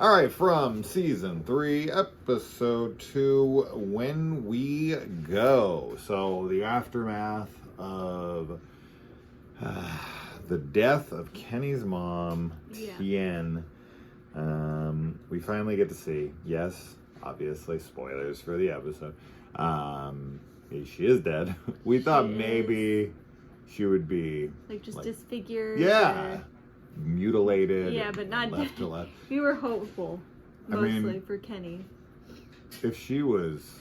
All right, from season 3, episode 2, When We Go. So the aftermath of the death of Kenny's mom, Tien. We finally get to see, yes, obviously, spoilers for the episode. She is dead. We thought maybe she would be like disfigured. Yeah. Mutilated. Yeah, but not left to left. We were hopeful, mostly for Kenny. If she was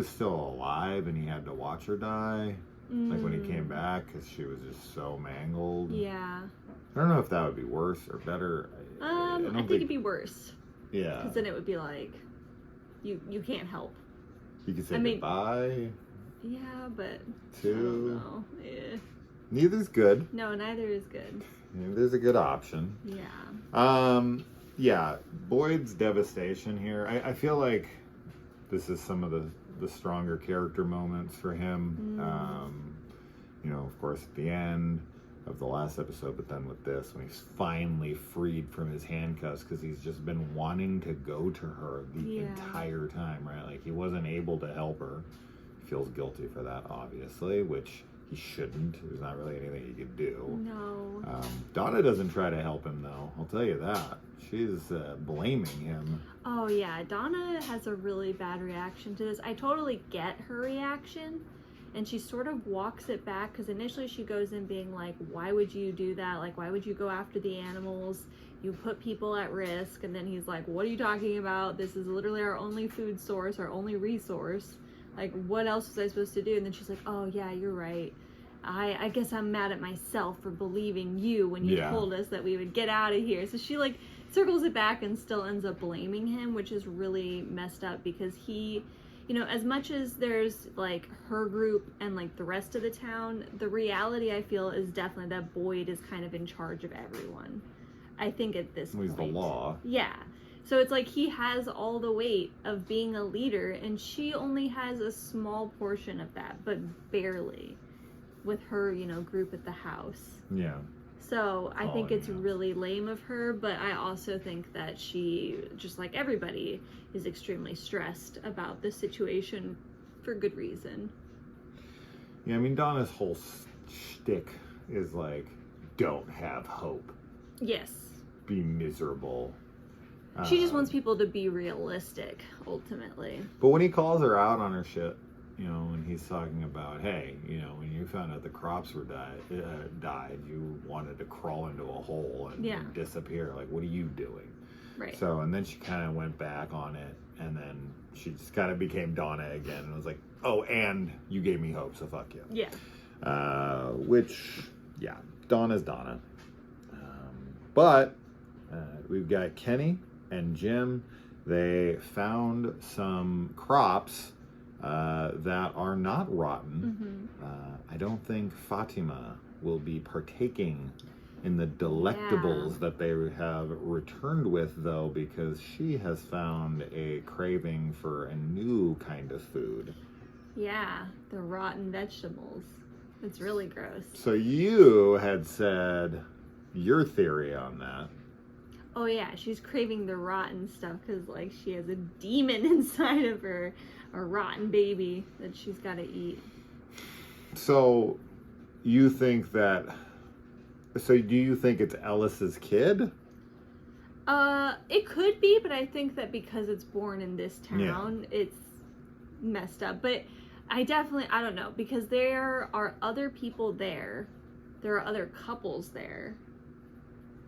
still alive and he had to watch her die, like when he came back, because she was just so mangled. Yeah. I don't know if that would be worse or better. I think it'd be worse. Yeah. Because then it would be like, you can't help. You could say goodbye. Yeah, but I don't know. Yeah. Neither's good. No, neither is good. There's a good option. Yeah. Yeah, Boyd's devastation here. I feel like this is some of the stronger character moments for him. Of course, at the end of the last episode, but then with this, when he's finally freed from his handcuffs, because he's just been wanting to go to her the entire time, right? Like, he wasn't able to help her. He feels guilty for that, obviously, which he shouldn't. There's not really anything he could do. No. Donna doesn't try to help him, though. I'll tell you that. She's blaming him. Oh, yeah. Donna has a really bad reaction to this. I totally get her reaction. And she sort of walks it back, because initially she goes in being like, why would you do that? Like, why would you go after the animals? You put people at risk. And then he's like, what are you talking about? This is literally our only food source, our only resource. Like, what else was I supposed to do? And then she's like, oh, yeah, you're right. I guess I'm mad at myself for believing you when you told us that we would get out of here. So she, like, circles it back and still ends up blaming him, which is really messed up, because he, as much as there's, like, her group and, like, the rest of the town, the reality, I feel, is definitely that Boyd is kind of in charge of everyone. I think at this point. He's the law. Yeah. So it's like he has all the weight of being a leader, and she only has a small portion of that, but barely, with her, group at the house. Yeah. So I think it's really lame of her, but I also think that she, just like everybody, is extremely stressed about the situation for good reason. Yeah, I mean, Donna's whole shtick is like, don't have hope. Yes. Be miserable. She just wants people to be realistic, ultimately. But when he calls her out on her shit, when he's talking about, hey, when you found out the crops were died, you wanted to crawl into a hole and disappear. Like, what are you doing? Right. So, and then she kind of went back on it, and then she just kind of became Donna again, and was like, oh, and you gave me hope, so fuck you. Yeah. Donna's Donna. But we've got Kenny and Jim. They found some crops that are not rotten. I don't think Fatima will be partaking in the delectables that they have returned with, though, because she has found a craving for a new kind of food. Yeah, the rotten vegetables. It's really gross. So you had said your theory on that. Oh yeah, she's craving the rotten stuff because, like, she has a demon inside of her, a rotten baby that she's got to eat. So you think that... So do you think it's Ellis's kid? It could be, but I think that because it's born in this town, it's messed up. But I don't know, because there are other people there. There are other couples there.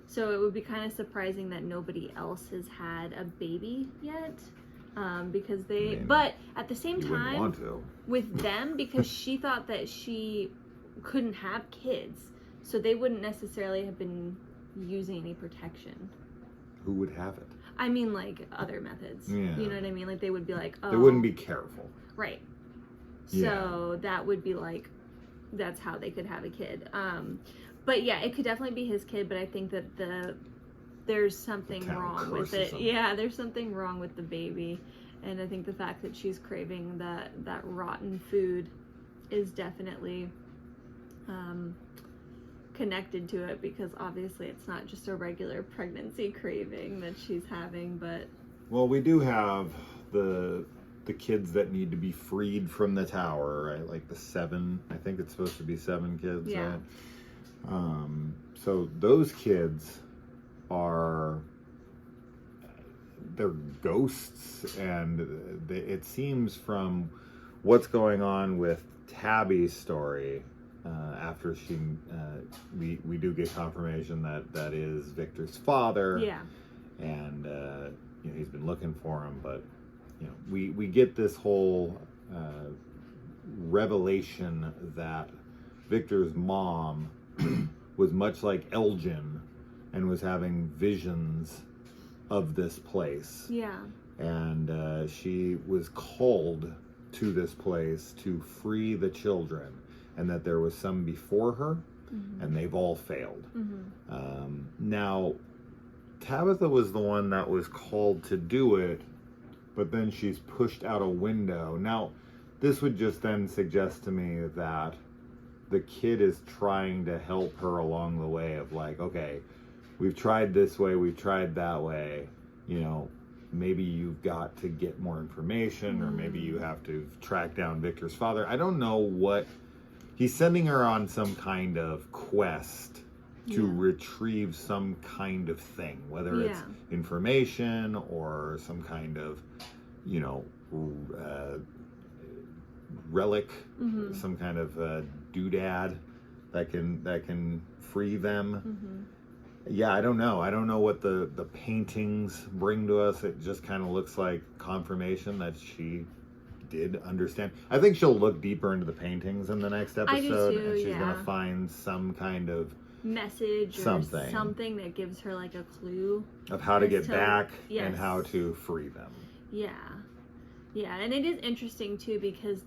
So it would be kind of surprising that nobody else has had a baby yet. Because but at the same time, with them, because she thought that she couldn't have kids, so they wouldn't necessarily have been using any protection. Who would have it? I mean, like, other methods. Yeah. You know what I mean? Like, they would be like, oh. They wouldn't be careful. Right. So that would be like, that's how they could have a kid. But yeah, it could definitely be his kid, but I think that there's something wrong with it. Yeah, there's something wrong with the baby. And I think the fact that she's craving that rotten food is definitely connected to it because obviously it's not just a regular pregnancy craving that she's having, but... Well, we do have the kids that need to be freed from the tower, right? Like the 7, I think it's supposed to be 7 kids, yeah. right? So those kids they're ghosts, and it seems from what's going on with Tabby's story, after we do get confirmation that is Victor's father. Yeah. And he's been looking for him, but we get this whole revelation that Victor's mom was much like Elgin and was having visions of this place. Yeah. And she was called to this place to free the children, and that there was some before her, and they've all failed. Now, Tabitha was the one that was called to do it, but then she's pushed out a window. Now, this would just then suggest to me that the kid is trying to help her along the way of like, okay, we've tried this way, we've tried that way, maybe you've got to get more information, or maybe you have to track down Victor's father. I don't know what, he's sending her on some kind of quest to retrieve some kind of thing, whether it's information or some kind of, relic, some kind of doodad that can free them. Yeah, I don't know. I don't know what the paintings bring to us. It just kind of looks like confirmation that she did understand. I think she'll look deeper into the paintings in the next episode. I do too, and she's gonna find some kind of message or something that gives her like a clue of how to get back yes. and how to free them. Yeah, and it is interesting too because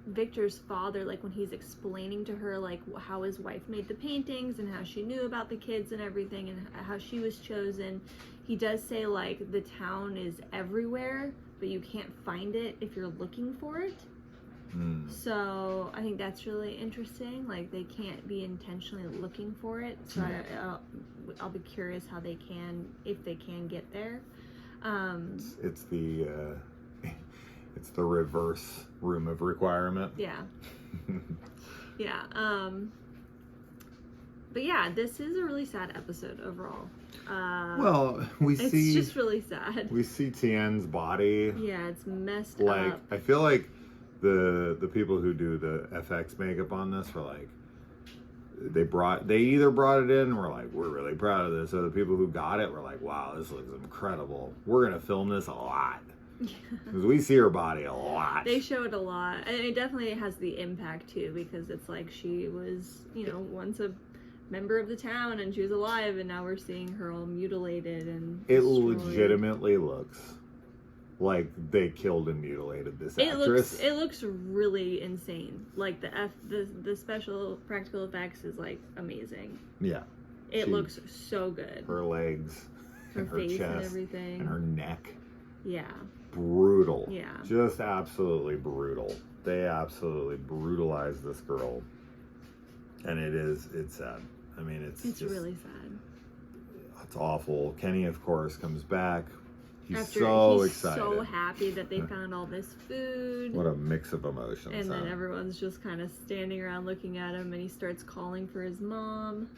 Victor's father, like when he's explaining to her like how his wife made the paintings and how she knew about the kids and everything and how she was chosen, he does say like the town is everywhere, but you can't find it if you're looking for it. So I think that's really interesting. Like they can't be intentionally looking for it. So I'll be curious how they can, if they can get there. It's the reverse room of requirement. Yeah. But yeah, this is a really sad episode overall. Well, it's just really sad. We see Tien's body. Yeah, it's messed up. I feel like the people who do the FX makeup on this were like, they either brought it in and were like, we're really proud of this, or the people who got it were like, wow, this looks incredible. We're gonna film this a lot. Because we see her body a lot. They show it a lot. And it definitely has the impact too, because it's like she was, once a member of the town and she was alive, and now we're seeing her all mutilated and it destroyed. Legitimately looks like they killed and mutilated this actress. It looks really insane. Like the special practical effects is like amazing. Yeah. It looks so good. Her legs, her face chest, and everything. And her neck. Yeah. Brutal. Yeah. Just absolutely brutal. They absolutely brutalized this girl. And it's sad. I mean, it's just really sad. It's awful. Kenny, of course, comes back. He's excited. He's so happy that they found all this food. What a mix of emotions. And then everyone's just kind of standing around looking at him, and he starts calling for his mom,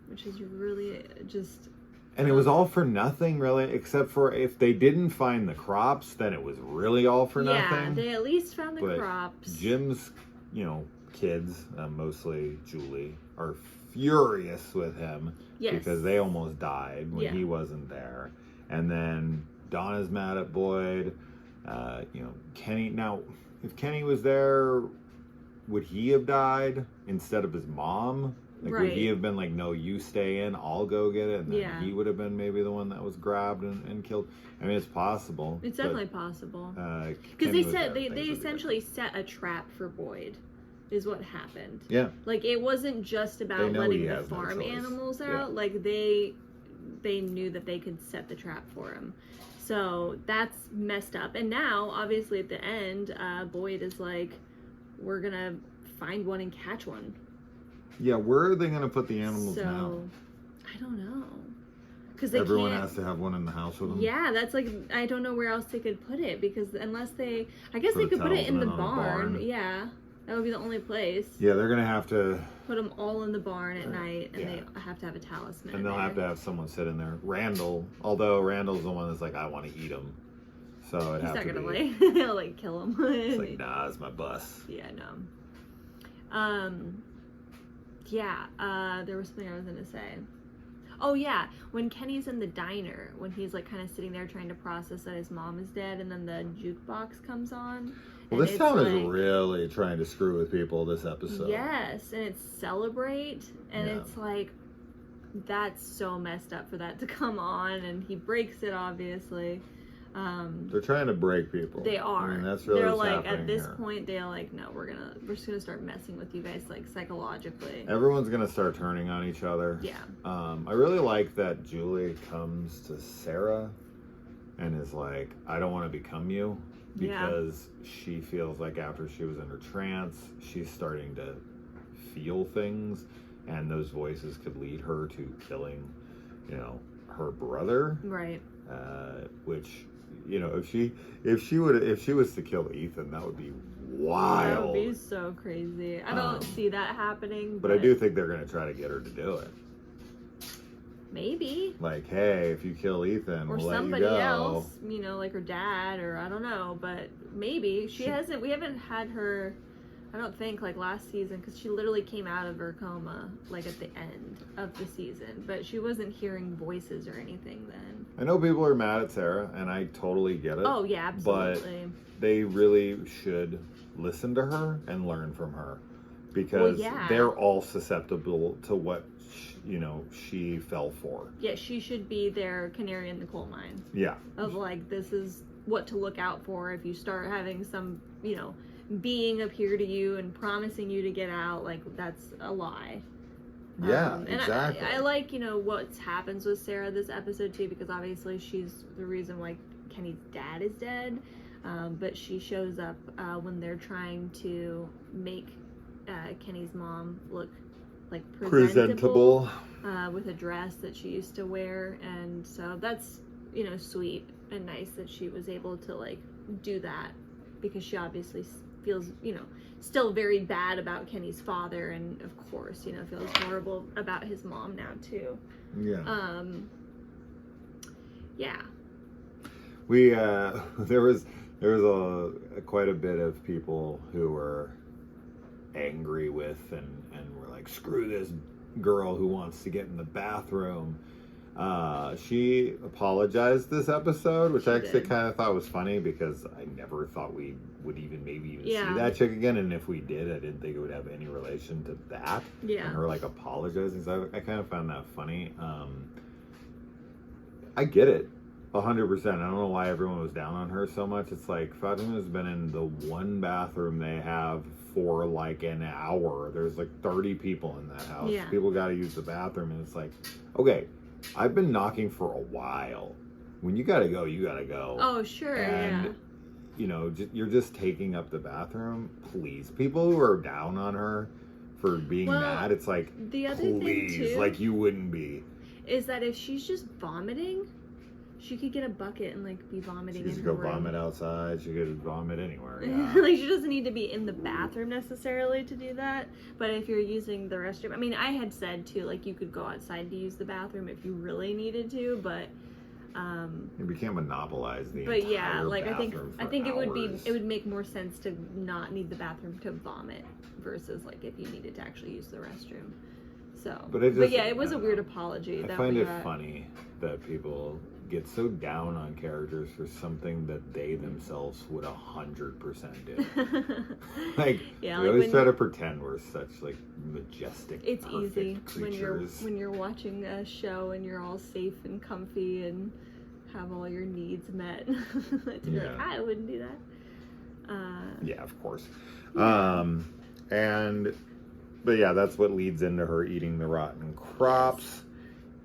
which is really just... And it was all for nothing, really, except for if they didn't find the crops, then it was really all for nothing. Yeah, they at least found the crops. Jim's, kids, mostly Julie, are furious with him because they almost died when he wasn't there. And then Donna's mad at Boyd. Kenny. Now, if Kenny was there, would he have died instead of his mom? Like, would he have been like, no, you stay in, I'll go get it? And then he would have been maybe the one that was grabbed and killed. I mean, it's possible. It's definitely possible. Because they said they essentially set a trap for Boyd, is what happened. Yeah. Like, it wasn't just about letting the farm animals out. Yeah. Like, they knew that they could set the trap for him. So that's messed up. And now, obviously, at the end, Boyd is like, we're gonna find one and catch one. Yeah, where are they going to put the animals now? I don't know. Because everyone has to have one in the house with them. Yeah, that's like, I don't know where else they could put it, because unless I guess they could put it in the barn. Yeah, that would be the only place. Yeah, they're gonna have to put them all in the barn at night, and they have to have a talisman. And they'll have to have someone sit in there. Although Randall's the one that's like, I want to eat them, so he's not gonna be. He'll like kill him. It's like, nah, it's my bus. Yeah, no. Yeah. There was something I was gonna say. Oh yeah, when Kenny's in the diner, when he's like kind of sitting there trying to process that his mom is dead, and then the jukebox comes on. Well, this town is really trying to screw with people this episode. Yes, and it's Celebrate, and it's like, that's so messed up for that to come on, and he breaks it, obviously. They're trying to break people. They are. I mean, that's really what's happening at this here. point, they're like, no, we're just gonna start messing with you guys, like, psychologically. Everyone's gonna start turning on each other. Yeah. I really like that Julie comes to Sarah and is like, I don't want to become you, because she feels like after she was in her trance, she's starting to feel things, and those voices could lead her to killing, her brother. Right. Which, if she was to kill Ethan, that would be wild. That would be so crazy. I don't see that happening. But I do think they're going to try to get her to do it. Maybe. Like, hey, if you kill Ethan, we'll somebody let you go. else, like her dad, or I don't know, but maybe. We haven't had her, I don't think, like last season, because she literally came out of her coma, like at the end of the season, but she wasn't hearing voices or anything then. I know people are mad at Sarah, and I totally get it. Oh, yeah, absolutely. But they really should listen to her and learn from her, because they're all susceptible to what she fell for. Yeah, she should be their canary in the coal mine. Yeah. Of like, this is what to look out for if you start having some, being appear to you and promising you to get out. Like, that's a lie. Yeah, and exactly. I like, what happens with Sarah this episode too, because obviously she's the reason why Kenny's dad is dead. But she shows up when they're trying to make Kenny's mom look like presentable. With a dress that she used to wear, and so that's sweet and nice that she was able to like do that, because she obviously feels still very bad about Kenny's father, and of course feels horrible about his mom now too. We there was quite a bit of people who were angry with and were like, screw this girl who wants to get in the bathroom. She apologized this episode, which I actually kind of thought was funny, because I never thought we would even see that chick again, and if we did, I didn't think it would have any relation to that. And her like apologizing, so I kind of found that funny. I get it 100%. I don't know why everyone was down on her so much. It's like, Fatima's been in the one bathroom they have for like an hour. There's like 30 people in that house. People got to use the bathroom, and it's like, okay, I've been knocking for a while. When you gotta go, you gotta go. Oh, sure. And you're just taking up the bathroom. Please, people who are down on her for being mad, it's like, the other please, thing too, like, you wouldn't be. Is that if she's just vomiting, she could get a bucket and like be vomiting. She could go vomit outside. She could vomit anywhere. Yeah. Like, she doesn't need to be in the bathroom necessarily to do that. But if you're using the restroom, I mean, I had said too, like, you could go outside to use the bathroom if you really needed to, but we can't monopolize the. But yeah, like, I think hours. it would make more sense to not need the bathroom to vomit versus like if you needed to actually use the restroom. So, but yeah, it was a weird apology. I find it funny that people get so down on characters for something that they themselves would 100% do. Like, we always try to pretend we're such like majestic. It's easy creatures. when you're watching a show and you're all safe and comfy and have all your needs met. To be like, I wouldn't do that. Yeah, of course. But yeah, that's what leads into her eating the rotten crops.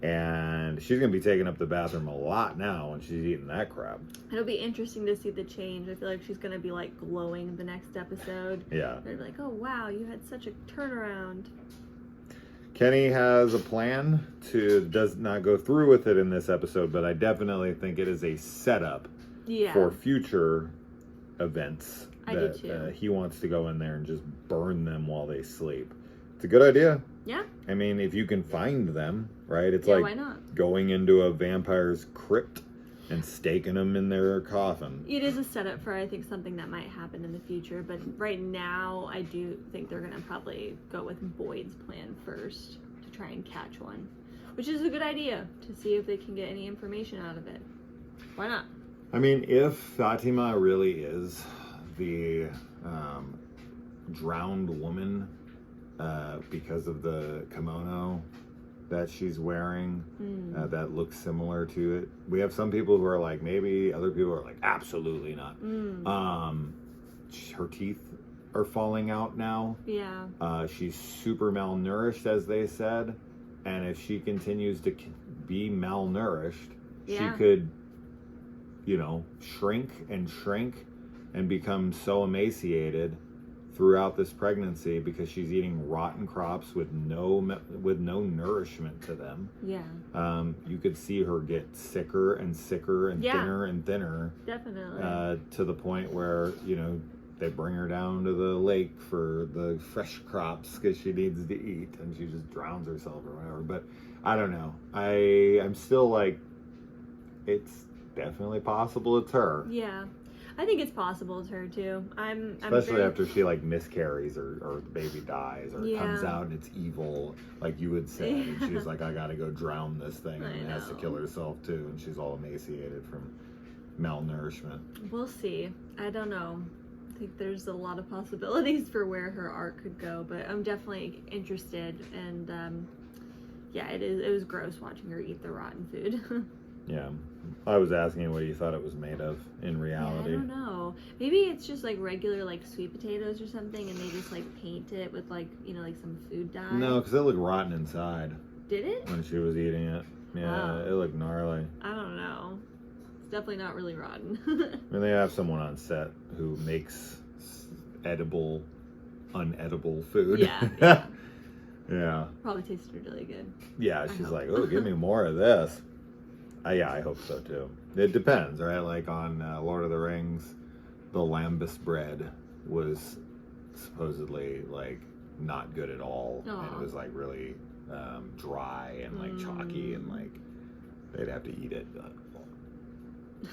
And she's going to be taking up the bathroom a lot now when she's eating that crap. It'll be interesting to see the change. I feel like she's going to be like glowing the next episode. Yeah. They're like, oh wow, you had such a turnaround. Kenny has a plan does not go through with it in this episode, but I definitely think it is a setup for future events. I do too. He wants to go in there and just burn them while they sleep. It's a good idea. Yeah. I mean, if you can find them, right? It's why not? Going into a vampire's crypt and staking them in their coffin. It is a setup for, I think, something that might happen in the future. But right now, I do think they're going to probably go with Boyd's plan first to try and catch one. Which is a good idea, to see if they can get any information out of it. Why not? I mean, if Fatima really is the drowned woman because of the kimono that she's wearing that looks similar to it. We have some people who are like, maybe. Other people are like, absolutely not. Her teeth are falling out now. Yeah. She's super malnourished, as they said. And if she continues to be malnourished, she could, shrink and become so emaciated throughout this pregnancy because she's eating rotten crops with no nourishment to them. Yeah. You could see her get sicker and sicker and thinner and thinner. Definitely. To the point where, they bring her down to the lake for the fresh crops because she needs to eat, and she just drowns herself or whatever. But I don't know. I'm still like, it's definitely possible it's her. Yeah. I think it's possible it's her too. Especially after she miscarries or the baby dies or it comes out and it's evil, like you would say. And she's like, I gotta go drown this thing, and has to kill herself too, and she's all emaciated from malnourishment. We'll see. I don't know. I think there's a lot of possibilities for where her arc could go, but I'm definitely interested. And it was gross watching her eat the rotten food. Yeah. I was asking you what you thought it was made of in reality. Yeah, I don't know. Maybe it's just regular sweet potatoes or something, and they just paint it with some food dye. No, because it looked rotten inside. Did it? When she was eating it. Yeah, It looked gnarly. I don't know. It's definitely not really rotten. I mean, they have someone on set who makes edible, unedible food. Yeah. Yeah. Probably tasted really good. Yeah, she's like, oh, give me more of this. I hope so too. It depends, right? Like on Lord of the Rings, the lambus bread was supposedly not good at all. Aww. And it was really dry and chalky, and they'd have to eat it.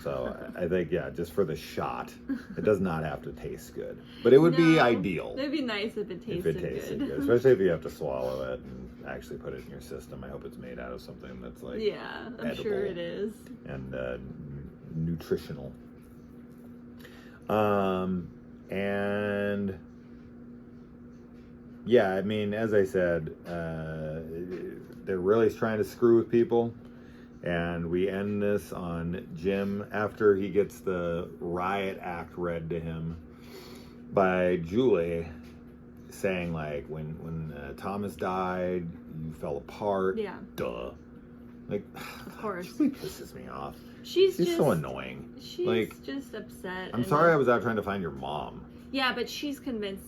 So I think, just for the shot, it does not have to taste good. But it would be ideal. It'd be nice if it tasted good. Especially if you have to swallow it and actually put it in your system. I hope it's made out of something that's I'm sure it is. And nutritional. I mean, as I said, they're really trying to screw with people. And we end this on Jim after he gets the riot act read to him by Julie, saying when Thomas died, you fell apart. Yeah. Duh. Of course. Julie pisses me off. She's just so annoying. She's just upset. I'm sorry I was out trying to find your mom. Yeah, but she's convinced,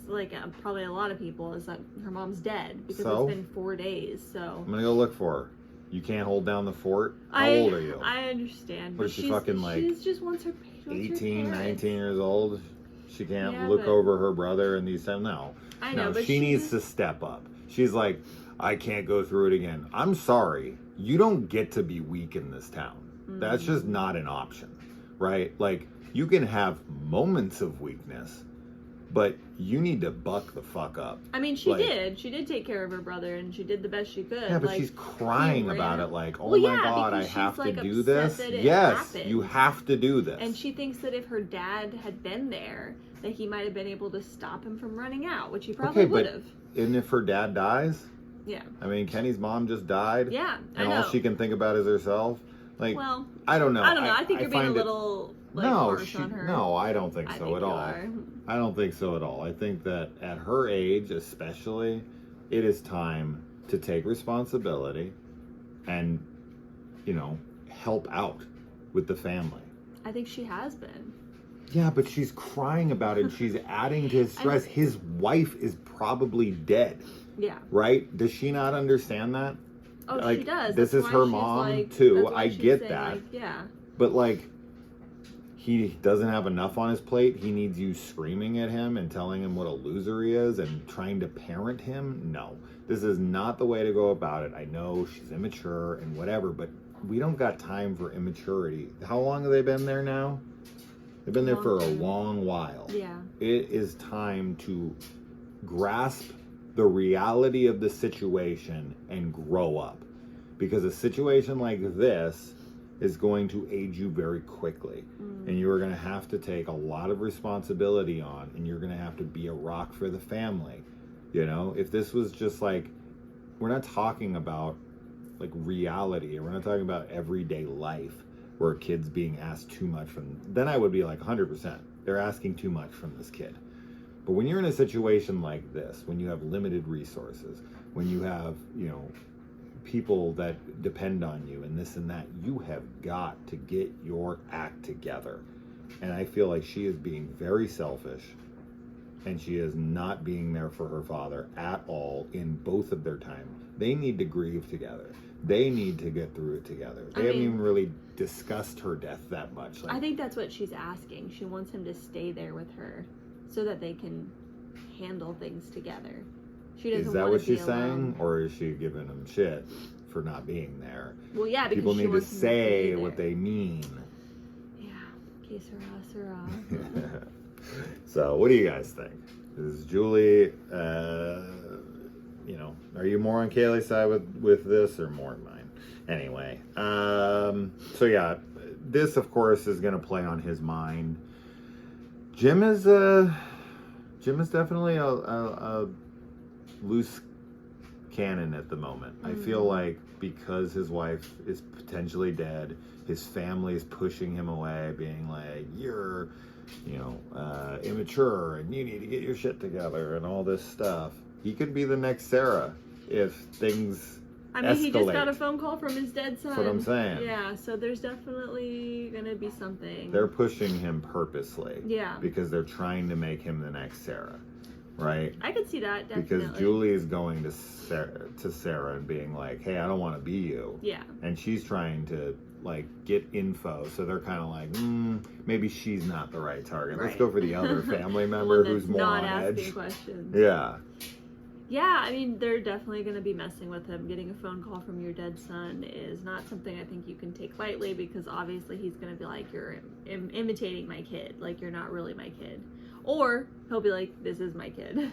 probably a lot of people, is that her mom's dead because it's been 4 days. So I'm gonna go look for her. You can't hold down the fort? How old are you? I understand. What is she fucking She just wants her 18, 19 years old? She can't look over her brother in these times? No. I know, but she needs to step up. She's like, I can't go through it again. I'm sorry. You don't get to be weak in this town. That's just not an option, right? You can have moments of weakness, but you need to buck the fuck up. I mean, she did. She did take care of her brother, and she did the best she could. Yeah, but she's crying about it oh my God, I have to do this. Yes, you have to do this. And she thinks that if her dad had been there, that he might have been able to stop him from running out, which he probably would have. And if her dad dies? Yeah. I mean, Kenny's mom just died. Yeah, and all she can think about is herself. Well, I don't know. I think you're being a little... harsh on her. No, I don't think so at all. Are. I don't think so at all. I think that at her age, especially, it is time to take responsibility and, help out with the family. I think she has been. Yeah, but she's crying about it. She's adding to his stress. His wife is probably dead. Yeah. Right? Does she not understand that? Oh, like, she does. This That's is why her she's mom like, too. that's why I she's get saying, that. like, yeah. But like, he doesn't have enough on his plate. He needs you screaming at him and telling him what a loser he is and trying to parent him. No, this is not the way to go about it. I know she's immature and whatever, but we don't got time for immaturity. How long have they been there now? They've been there for a long while. Yeah. It is time to grasp the reality of the situation and grow up. Because a situation like this is going to age you very quickly. And you are going to have to take a lot of responsibility on, and you're going to have to be a rock for the family. You know, if this was just like, we're not talking about like reality, we're not talking about everyday life where a kid's being asked too much from, then I would be like 100%. They're asking too much from this kid. But when you're in a situation like this, when you have limited resources, when you have, you know, people that depend on you and this and that, you have got to get your act together. And I feel like she is being very selfish, and she is not being there for her father at all in both of their time. They need to grieve together. They need to get through it together. They haven't even really discussed her death that much. Like, I think that's what she's asking. She wants him to stay there with her so that they can handle things together. She doesn't is that want what to be she's alone. saying, or is she giving him shit for not being there? Well, yeah, because people she need to wants him say be what there. they mean. Yeah, que sera. So, what do you guys think? Is Julie, you know, are you more on Kaylee's side with this or more on mine? Anyway, so yeah, this of course is going to play on his mind. Jim is definitely a loose cannon at the moment. I feel like because his wife is potentially dead, his family is pushing him away, being like, you're, you know, immature and you need to get your shit together and all this stuff. He could be the next Sarah if things escalate. He just got a phone call from his dead son. That's what I'm saying. Yeah, so there's definitely gonna be something. They're pushing him purposely. Yeah. Because they're trying to make him the next Sarah. Right? I could see that, definitely. Because Julie is going to Sarah and being like, hey, I don't want to be you. Yeah. And she's trying to, like, get info. So they're kind of like, maybe she's not the right target. Right. Let's go for the other family The member one who's that's more not on asking edge. questions. Yeah. Yeah, I mean, they're definitely going to be messing with him. Getting a phone call from your dead son is not something I think you can take lightly, because obviously he's going to be like, you're imitating my kid. Like, you're not really my kid. Or he'll be like, this is my kid.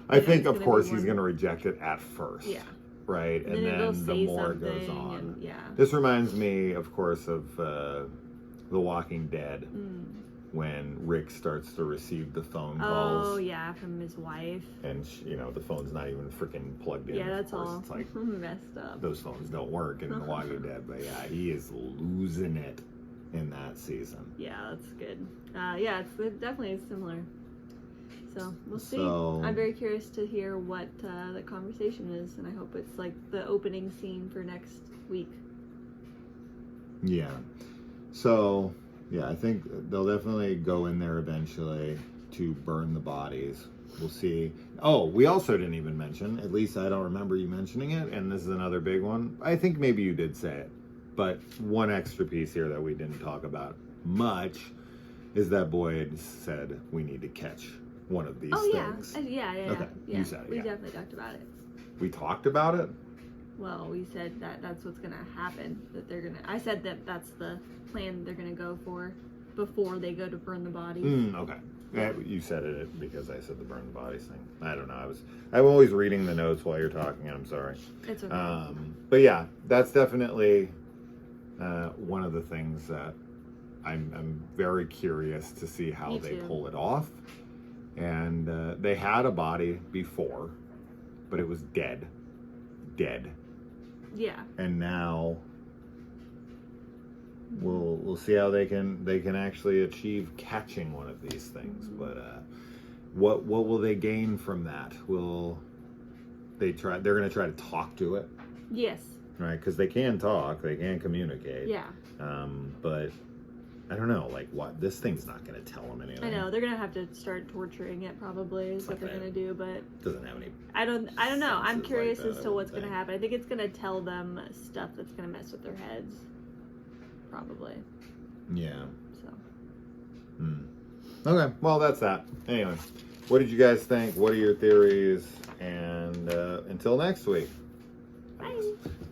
I think, of course, he's going to reject it at first. Yeah. Right? And then the more it goes on. And, yeah. This reminds me, of course, of The Walking Dead. When Rick starts to receive the phone calls. Oh, yeah, from his wife. And, you know, the phone's not even freaking plugged in. Yeah, that's of course. all It's like, messed up. those phones don't work in The Walking Dead. But yeah, he is losing it in that season. Yeah, that's good. Yeah, it's definitely similar. So, we'll see. So, I'm very curious to hear what the conversation is, and I hope it's like the opening scene for next week. Yeah. So, yeah, I think they'll definitely go in there eventually to burn the bodies. We'll see. Oh, we also didn't even mention, at least I don't remember you mentioning it, and this is another big one. I think maybe you did say it, but one extra piece here that we didn't talk about much is that Boyd said we need to catch one of these things. Yeah. Okay, yeah. you said it, We yeah. definitely talked about it. We talked about it? Well, we said that that's what's gonna happen. That they're gonna. I said that that's the plan they're gonna go for before they go to burn the bodies. Okay. You said it because I said the burn the bodies thing. I don't know. I'm always reading the notes while you're talking. I'm sorry. It's okay. But yeah, that's definitely one of the things that I'm very curious to see how Me they too. pull it off. And they had a body before, but it was dead. Yeah. And now we'll see how they can actually achieve catching one of these things. But what will they gain from that? Will they try? They're going to try to talk to it, Yes. right? Because they can talk, they can communicate. Yeah. But I don't know, like, what? This thing's not going to tell him anything. I know they're gonna have to start torturing it. Probably is what they're gonna do, but doesn't have any. I don't know. I'm curious like that, as to what's gonna happen. I think it's gonna tell them stuff that's gonna mess with their heads. Probably. Yeah. So. Okay, well, that's that. Anyway, what did you guys think? What are your theories? And until next week. Bye.